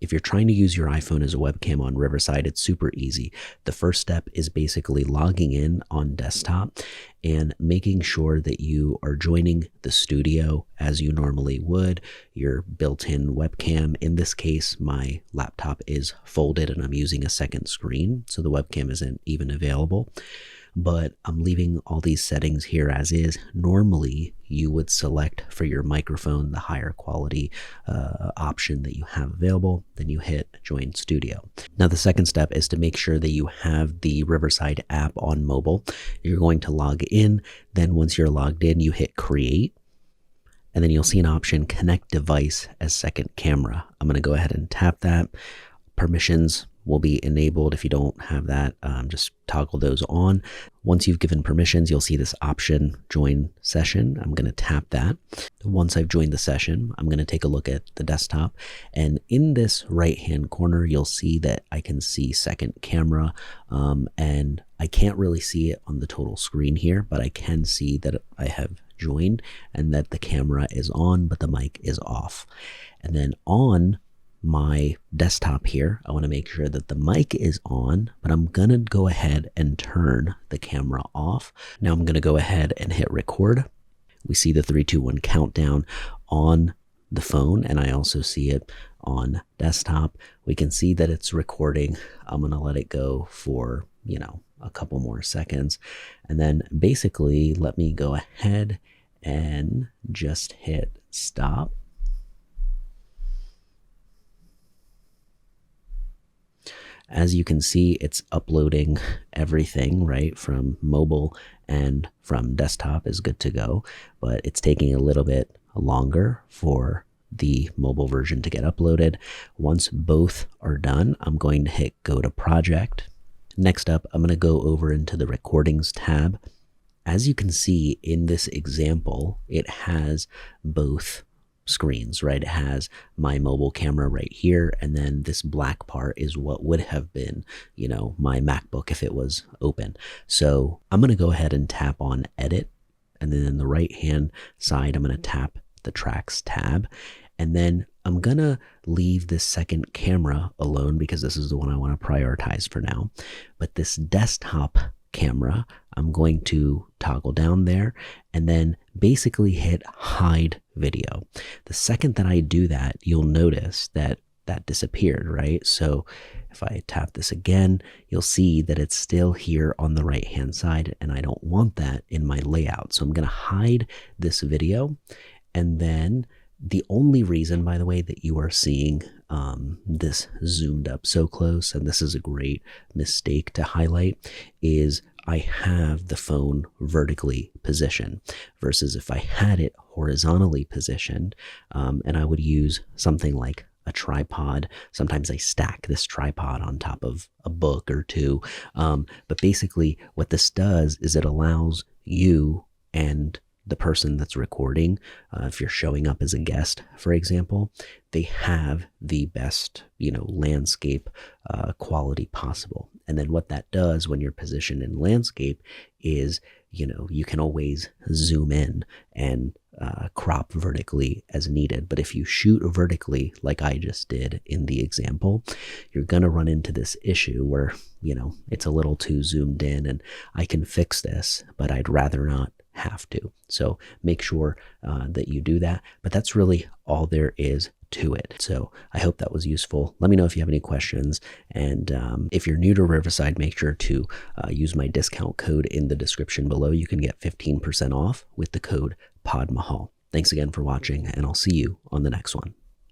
If you're trying to use your iPhone as a webcam on Riverside, it's super easy. The first step is basically logging in on desktop and making sure that you are joining the studio as you normally would, your built-in webcam. In this case, my laptop is folded and I'm using a second screen, so the webcam isn't even available. But I'm leaving all these settings here as is. Normally, you would select for your microphone the higher quality option that you have available. Then you hit Join Studio. Now, the second step is to make sure that you have the Riverside app on mobile. You're going to log in. Then once you're logged in, you hit Create. And then you'll see an option, Connect Device as Second Camera. I'm going to go ahead and tap that. Permissions will be enabled. If you don't have that, just toggle those on. Once you've given permissions, you'll see this option, Join Session. I'm going to tap that. Once I've joined the session, I'm going to take a look at the desktop. And in this right-hand corner, you'll see that I can see second camera. And I can't really see it on the total screen here, but I can see that I have joined and that the camera is on, but the mic is off. And then on my desktop here, I want to make sure that the mic is on, but I'm going to go ahead and turn the camera off. Now I'm going to go ahead and hit record. We see the 3, 2, 1 countdown on the phone, and I also see it on desktop. We can see that it's recording. I'm going to let it go for, a couple more seconds. And then basically let me go ahead and just hit stop. As you can see, it's uploading everything, right, from mobile and from desktop is good to go, but it's taking a little bit longer for the mobile version to get uploaded. Once both are done, I'm going to hit Go to Project. Next up, I'm going to go over into the Recordings tab. As you can see in this example, it has both screens, right? It has my mobile camera right here, and then this black part is what would have been, my MacBook if it was open. So I'm going to go ahead and tap on Edit, and then in the right hand side, I'm going to tap the Tracks tab, and then I'm going to leave this second camera alone because this is the one I want to prioritize for now. But this desktop camera, I'm going to toggle down there and then basically hit hide video. The second that I do that, you'll notice that that disappeared, right? So if I tap this again, you'll see that it's still here on the right hand side, and I don't want that in my layout. So I'm going to hide this video. And then the only reason, by the way, that you are seeing this zoomed up so close, and this is a great mistake to highlight, is I have the phone vertically positioned versus if I had it horizontally positioned, and I would use something like a tripod. Sometimes I stack this tripod on top of a book or two. But basically what this does is it allows you and the person that's recording, if you're showing up as a guest, for example, they have the best, landscape quality possible. And then what that does when you're positioned in landscape is, you can always zoom in and crop vertically as needed. But if you shoot vertically, like I just did in the example, you're going to run into this issue where, it's a little too zoomed in, and I can fix this, but I'd rather not have to. So make sure that you do that. But that's really all there is to it. So I hope that was useful. Let me know if you have any questions. And if you're new to Riverside, make sure to use my discount code in the description below. You can get 15% off with the code Pod Mahal. Thanks again for watching, and I'll see you on the next one.